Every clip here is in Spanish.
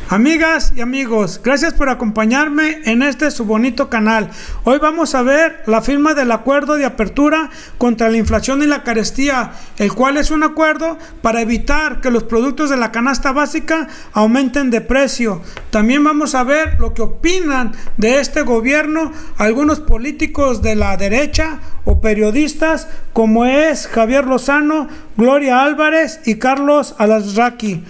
Amigas y amigos, gracias por acompañarme en su bonito canal. Hoy vamos a ver la firma del acuerdo de apertura contra la inflación y la carestía, el cual es un acuerdo para evitar que los productos de la canasta básica aumenten de precio. También vamos a ver lo que opinan de este gobierno algunos políticos de la derecha o periodistas como es Javier Lozano, Gloria Álvarez y Carlos Alasraqui.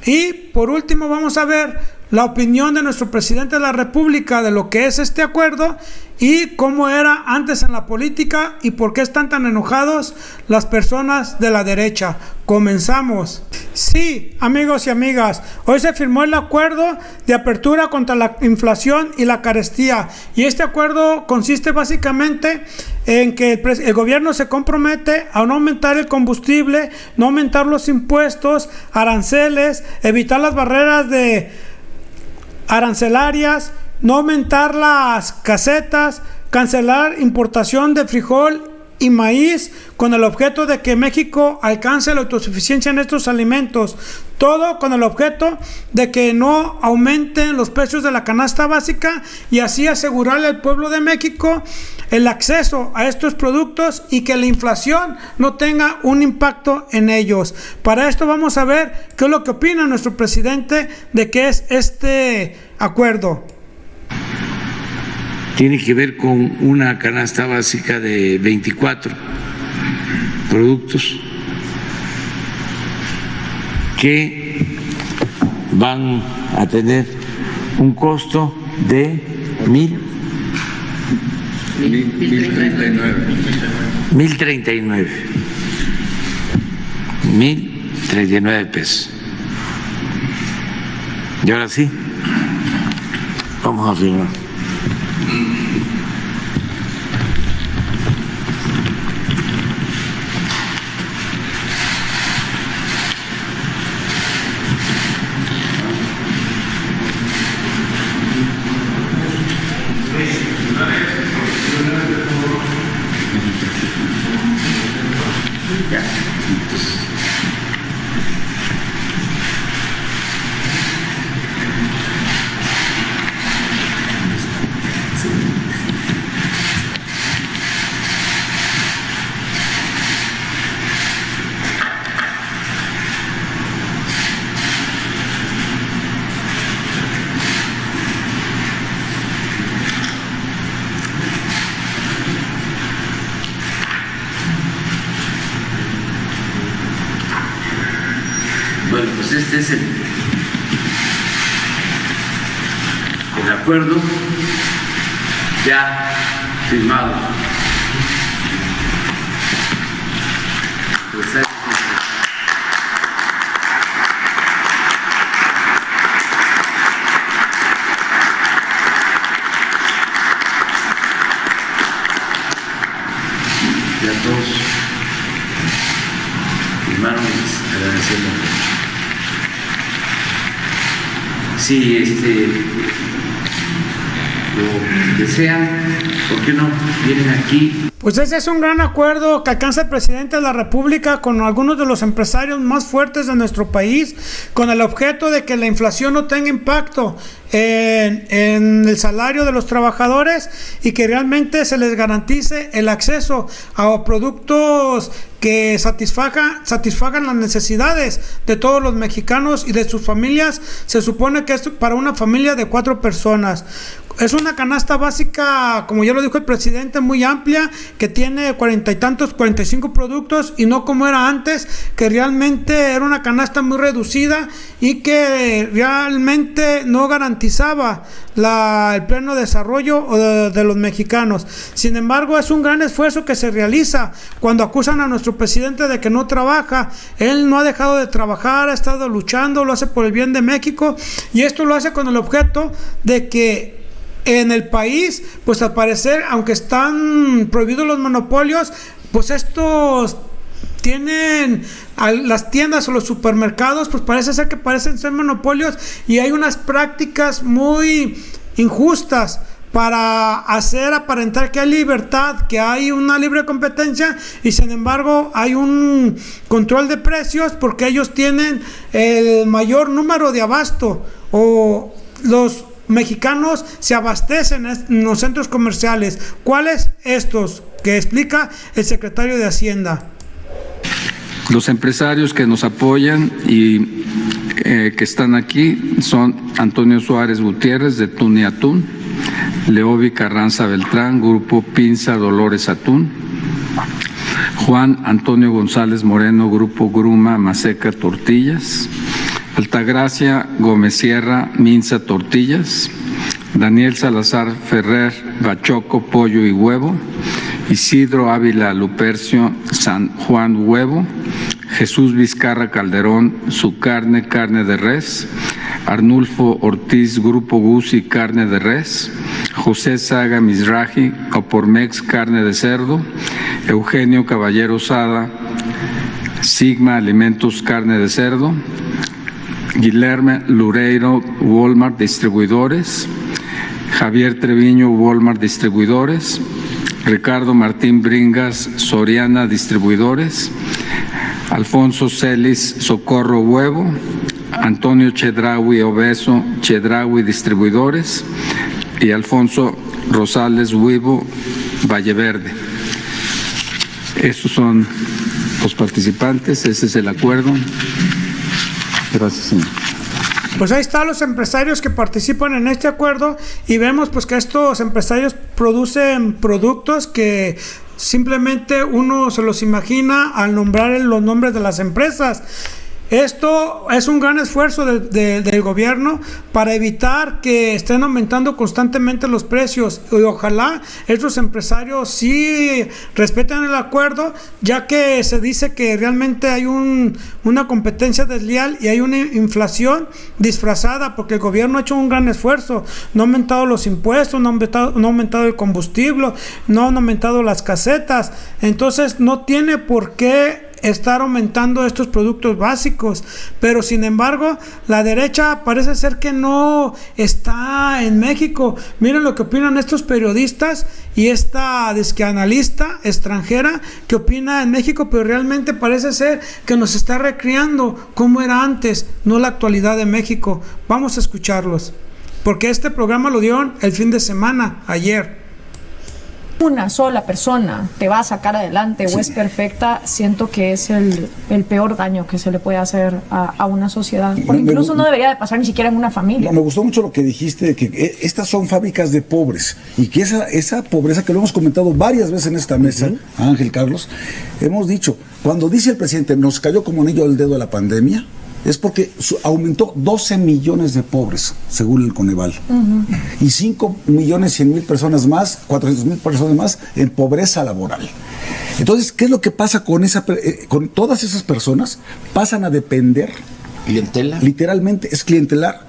Y por último vamos a ver la opinión de nuestro presidente de la República de lo que es este acuerdo y cómo era antes en la política y por qué están tan enojados las personas de la derecha. Comenzamos. Sí, amigos y amigas, hoy se firmó el acuerdo de apertura contra la inflación y la carestía, y este acuerdo consiste básicamente en que el gobierno se compromete a no aumentar el combustible, no aumentar los impuestos, aranceles, evitar las barreras arancelarias, no aumentar las casetas, cancelar importación de frijol y maíz con el objeto de que México alcance la autosuficiencia en estos alimentos, todo con el objeto de que no aumenten los precios de la canasta básica y así asegurarle al pueblo de México el acceso a estos productos y que la inflación no tenga un impacto en ellos. Para esto vamos a ver qué es lo que opina nuestro presidente de qué es este acuerdo. Tiene que ver con una canasta básica de 24 productos que van a tener un costo de 1,039 pesos. Y ahora sí, vamos a firmar. Bueno, pues este es el acuerdo ya firmado. Pues ya todos firmaron y agradecemos. Si lo desean, ¿por qué no vienen aquí? Pues ese es un gran acuerdo que alcanza el presidente de la República con algunos de los empresarios más fuertes de nuestro país, con el objeto de que la inflación no tenga impacto en el salario de los trabajadores y que realmente se les garantice el acceso a productos que satisfagan las necesidades de todos los mexicanos y de sus familias. Se supone que es para una familia de 4 personas. Es una canasta básica, como ya lo dijo el presidente, muy amplia, que tiene 45 productos y no como era antes, que realmente era una canasta muy reducida y que realmente no garantizaba el pleno desarrollo de los mexicanos. Sin embargo, es un gran esfuerzo que se realiza cuando acusan a nuestro presidente de que no trabaja. Él no ha dejado de trabajar, ha estado luchando, lo hace por el bien de México y esto lo hace con el objeto de que en el país, pues al parecer, aunque están prohibidos los monopolios, pues estos tienen las tiendas o los supermercados, pues parece ser que parecen ser monopolios y hay unas prácticas muy injustas para hacer aparentar que hay libertad, que hay una libre competencia, y sin embargo hay un control de precios porque ellos tienen el mayor número de abasto, o los mexicanos se abastecen en los centros comerciales. ¿Cuáles estos? Que explica el secretario de Hacienda. Los empresarios que nos apoyan y que están aquí son Antonio Suárez Gutiérrez de Tun y Atún, Leobi Carranza Beltrán, Grupo Pinza Dolores Atún, Juan Antonio González Moreno, Grupo Gruma Maseca Tortillas, Altagracia Gómez Sierra Minza Tortillas, Daniel Salazar Ferrer Bachoco Pollo y Huevo, Isidro Ávila Lupercio San Juan Huevo, Jesús Vizcarra Calderón Su Carne de Res, Arnulfo Ortiz Grupo Gusi Carne de Res, José Saga Mizrahi Opormex Carne de Cerdo, Eugenio Caballero Sada Sigma Alimentos Carne de Cerdo, Guilherme Lureiro Walmart Distribuidores, Javier Treviño Walmart Distribuidores, Ricardo Martín Bringas Soriana Distribuidores, Alfonso Celis Socorro Huevo, Antonio Chedraui Obeso Chedraui Distribuidores y Alfonso Rosales Huevo Valleverde. Estos son los participantes, ese es el acuerdo. Gracias, señor. Pues ahí están los empresarios que participan en este acuerdo, y vemos pues que estos empresarios producen productos que simplemente uno se los imagina al nombrar los nombres de las empresas. Esto es un gran esfuerzo del gobierno para evitar que estén aumentando constantemente los precios, y ojalá estos empresarios sí respeten el acuerdo, ya que se dice que realmente hay una competencia desleal y hay una inflación disfrazada, porque el gobierno ha hecho un gran esfuerzo, no ha aumentado los impuestos, no ha aumentado el combustible, no han aumentado las casetas, entonces no tiene por qué estar aumentando estos productos básicos, pero sin embargo la derecha parece ser que no está en México. Miren lo que opinan estos periodistas y esta analista extranjera que opina en México, pero realmente parece ser que nos está recreando cómo era antes, no la actualidad de México. Vamos a escucharlos, porque este programa lo dieron el fin de semana, ayer. Una sola persona te va a sacar adelante o es perfecta, siento que es el peor daño que se le puede hacer a una sociedad, porque incluso no debería de pasar ni siquiera en una familia. Me gustó mucho lo que dijiste, de que estas son fábricas de pobres, y que esa pobreza, que lo hemos comentado varias veces en esta mesa, Ángel, Carlos, hemos dicho, cuando dice el presidente, nos cayó como anillo al dedo la pandemia, es porque aumentó 12 millones de pobres, según el Coneval, y 5.100.000 personas más, 400.000 personas más en pobreza laboral. Entonces, ¿qué es lo que pasa con todas esas personas? Pasan a depender, ¿clientela? Literalmente, es clientelar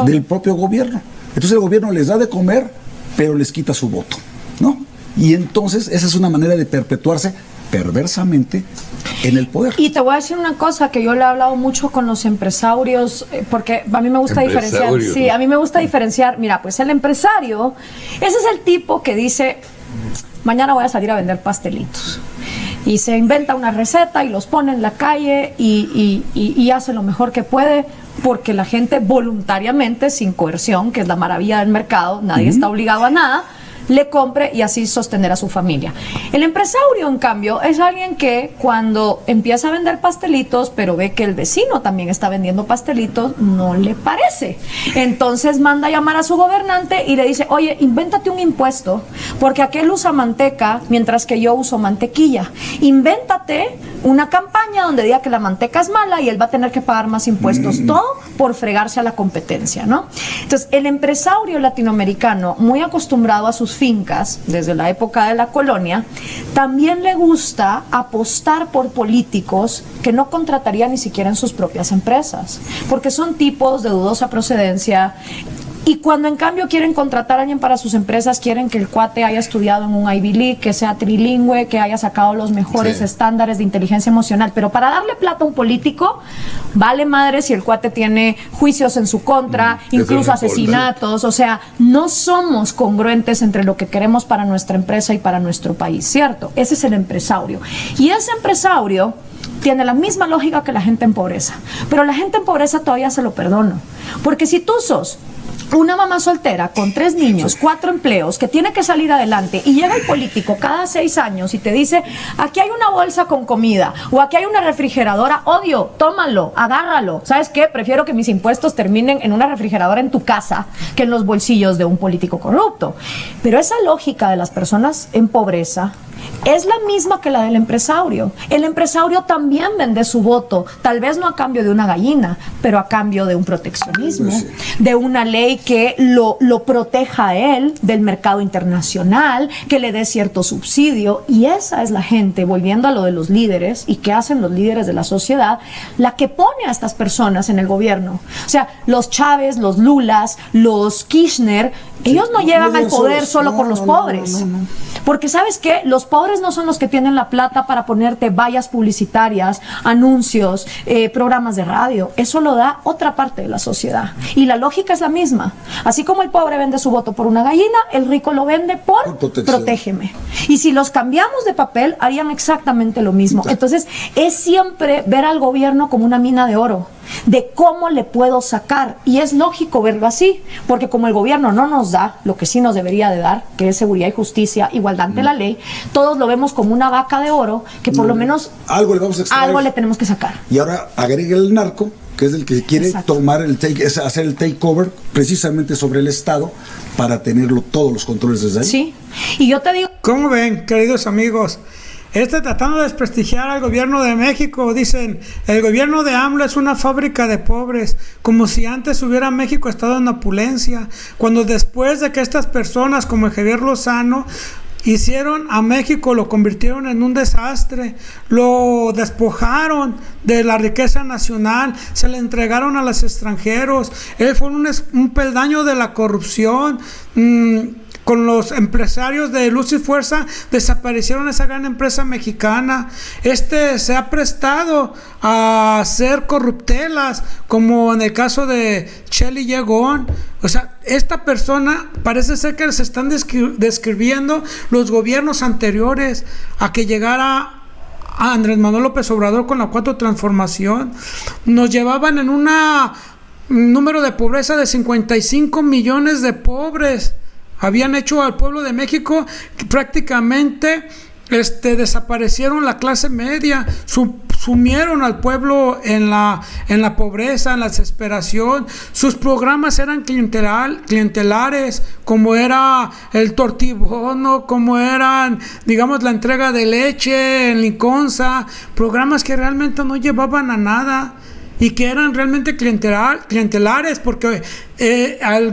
del propio gobierno. Entonces el gobierno les da de comer, pero les quita su voto, ¿no? Y entonces esa es una manera de perpetuarse perversamente en el poder. Y te voy a decir una cosa que yo le he hablado mucho con los empresarios, porque a mí me gusta diferenciar. Sí, a mí me gusta diferenciar. Mira, pues el empresario, ese es el tipo que dice, mañana voy a salir a vender pastelitos. Y se inventa una receta y los pone en la calle y hace lo mejor que puede, porque la gente voluntariamente, sin coerción, que es la maravilla del mercado, nadie está obligado a nada, le compre y así sostener a su familia. El empresario, en cambio, es alguien que cuando empieza a vender pastelitos, pero ve que el vecino también está vendiendo pastelitos, no le parece. Entonces manda a llamar a su gobernante y le dice, oye, invéntate un impuesto, porque aquel usa manteca mientras que yo uso mantequilla. Invéntate una campaña donde diga que la manteca es mala y él va a tener que pagar más impuestos. Todo por fregarse a la competencia, ¿no? Entonces, el empresario latinoamericano, muy acostumbrado a sus fincas desde la época de la colonia, también le gusta apostar por políticos que no contrataría ni siquiera en sus propias empresas, porque son tipos de dudosa procedencia, Y cuando en cambio quieren contratar a alguien para sus empresas, quieren que el cuate haya estudiado en un Ivy League, que sea trilingüe, que haya sacado los mejores estándares de inteligencia emocional. Pero para darle plata a un político, vale madre si el cuate tiene juicios en su contra, incluso asesinatos. O sea, no somos congruentes entre lo que queremos para nuestra empresa y para nuestro país, ¿cierto? Ese es el empresario. Y ese empresario tiene la misma lógica que la gente en pobreza. Pero la gente en pobreza todavía se lo perdono. Porque si tú sos una mamá soltera con 3 niños, 4 empleos, que tiene que salir adelante, y llega el político cada 6 años y te dice, aquí hay una bolsa con comida, o aquí hay una refrigeradora, odio, tómalo, agárralo. ¿Sabes qué? Prefiero que mis impuestos terminen en una refrigeradora en tu casa que en los bolsillos de un político corrupto. Pero esa lógica de las personas en pobreza es la misma que la del empresario. El empresario también vende su voto, tal vez no a cambio de una gallina, pero a cambio de un proteccionismo, de una ley que lo proteja a él del mercado internacional, que le dé cierto subsidio. Y esa es la gente, volviendo a lo de los líderes y qué hacen los líderes de la sociedad, la que pone a estas personas en el gobierno. O sea, los Chávez, los Lulas, los Kirchner, ellos no llegan al poder solo por los pobres. Porque ¿sabes qué? Los pobres no son los que tienen la plata para ponerte vallas publicitarias, anuncios, programas de radio. Eso lo da otra parte de la sociedad. Y la lógica es la misma. Así como el pobre vende su voto por una gallina, el rico lo vende por protégeme. Y si los cambiamos de papel, harían exactamente lo mismo. Entonces, es siempre ver al gobierno como una mina de oro, de cómo le puedo sacar. Y es lógico verlo así, porque como el gobierno no nos da lo que sí nos debería de dar, que es seguridad y justicia, igualdad ante la ley, todos lo vemos como una vaca de oro, que por lo menos algo le vamos a extraer, algo le tenemos que sacar. Y ahora agregue el narco, que es el que quiere tomar hacer el takeover precisamente sobre el Estado para tenerlo todos los controles desde ahí. Sí, y yo te digo... ¿Cómo ven, queridos amigos? Tratando de desprestigiar al gobierno de México, dicen, el gobierno de AMLO es una fábrica de pobres, como si antes hubiera México estado en opulencia, cuando después de que estas personas como el Javier Lozano hicieron a México, lo convirtieron en un desastre, lo despojaron de la riqueza nacional, se le entregaron a los extranjeros, él fue un peldaño de la corrupción. Con los empresarios de Luz y Fuerza desaparecieron esa gran empresa mexicana. Se ha prestado a hacer corruptelas, como en el caso de Shelly Yegón. O sea, esta persona parece ser que se están describiendo los gobiernos anteriores a que llegara a Andrés Manuel López Obrador con la 4 transformación. Nos llevaban en un número de pobreza de 55 millones de pobres. Habían hecho al pueblo de México que prácticamente desaparecieron la clase media, sumieron al pueblo en la pobreza, en la desesperación. Sus programas eran clientelares, como era el tortibono, como eran, digamos, la entrega de leche en Liconza, programas que realmente no llevaban a nada y que eran realmente clientelares, porque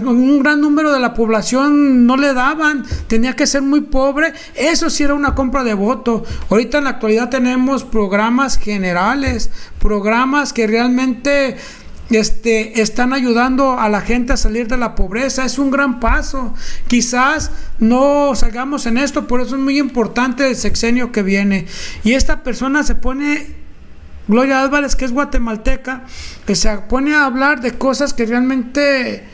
un gran número de la población no le daban, tenía que ser muy pobre. Eso sí era una compra de voto. Ahorita en la actualidad tenemos programas generales, programas que realmente están ayudando a la gente a salir de la pobreza. Es un gran paso. Quizás no salgamos en esto, por eso es muy importante el sexenio que viene. Y esta persona se pone, Gloria Álvarez, que es guatemalteca, que se pone a hablar de cosas que realmente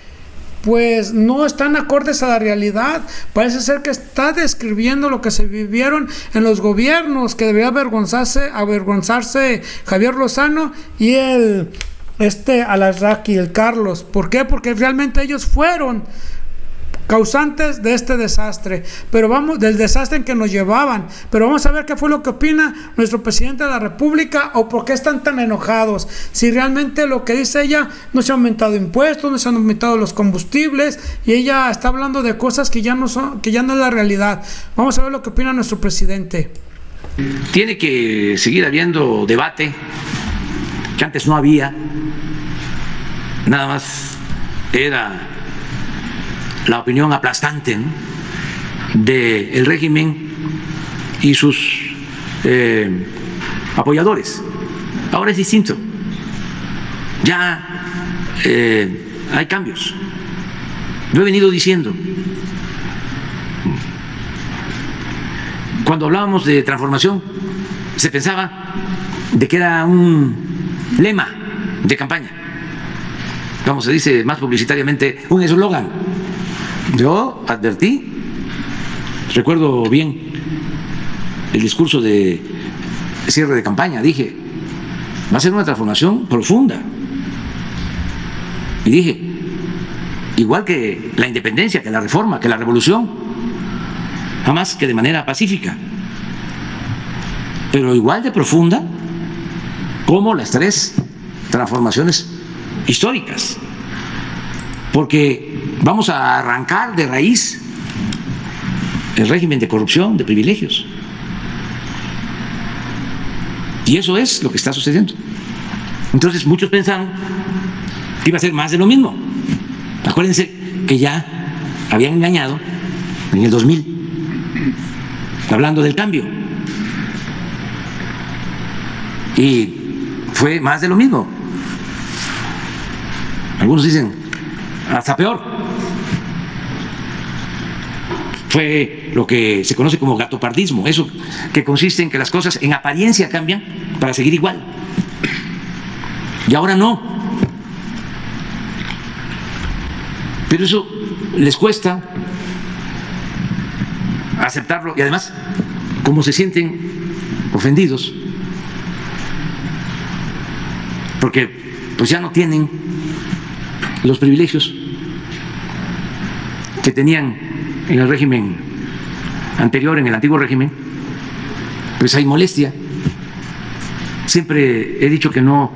pues no están acordes a la realidad. Parece ser que está describiendo lo que se vivieron en los gobiernos, que debería avergonzarse Javier Lozano y el Alarraqui, el Carlos. ¿Por qué? Porque realmente ellos fueron causantes de este desastre, del desastre en que nos llevaban. Pero vamos a ver qué fue lo que opina nuestro presidente de la República, o por qué están tan enojados. Si realmente lo que dice ella, no se han aumentado impuestos, no se han aumentado los combustibles, y ella está hablando de cosas que ya no es la realidad. Vamos a ver lo que opina nuestro presidente. Tiene que seguir habiendo debate, que antes no había, nada más era la opinión aplastante, ¿no?, del régimen y sus apoyadores. Ahora es distinto. Ya hay cambios. Lo he venido diciendo. Cuando hablábamos de transformación, se pensaba de que era un lema de campaña. Como se dice más publicitariamente, un eslogan. Yo advertí, recuerdo bien el discurso de cierre de campaña, dije, va a ser una transformación profunda. Y dije, igual que la independencia, que la reforma, que la revolución, jamás que de manera pacífica, pero igual de profunda como las 3 transformaciones históricas, porque vamos a arrancar de raíz el régimen de corrupción, de privilegios. Y eso es lo que está sucediendo. Entonces muchos pensaron que iba a ser más de lo mismo. Acuérdense que ya habían engañado en el 2000, hablando del cambio. Y fue más de lo mismo. Algunos dicen, hasta peor. Fue lo que se conoce como gatopardismo, eso que consiste en que las cosas en apariencia cambian para seguir igual. Y ahora no. Pero eso les cuesta aceptarlo y además, como se sienten ofendidos, porque pues ya no tienen los privilegios que tenían en el régimen anterior, en el antiguo régimen, pues hay molestia. Siempre he dicho que no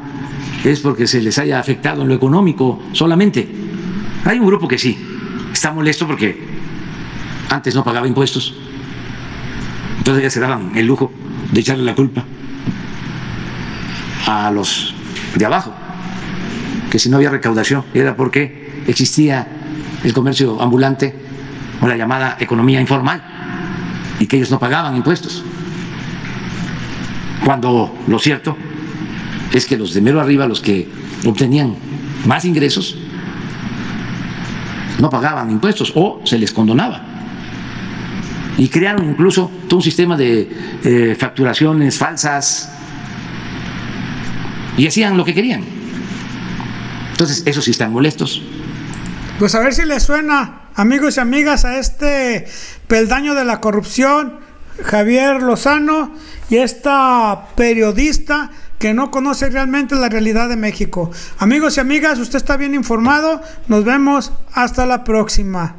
es porque se les haya afectado en lo económico solamente. Hay un grupo que sí, está molesto porque antes no pagaba impuestos, entonces ya se daban el lujo de echarle la culpa a los de abajo, que si no había recaudación era porque existía el comercio ambulante o la llamada economía informal y que ellos no pagaban impuestos, cuando lo cierto es que los de mero arriba, los que obtenían más ingresos, no pagaban impuestos o se les condonaba. Y crearon incluso todo un sistema de facturaciones falsas y hacían lo que querían. Entonces, esos sí están molestos. Pues a ver si les suena, amigos y amigas, a este peldaño de la corrupción, Javier Lozano, y esta periodista que no conoce realmente la realidad de México. Amigos y amigas, usted está bien informado. Nos vemos hasta la próxima.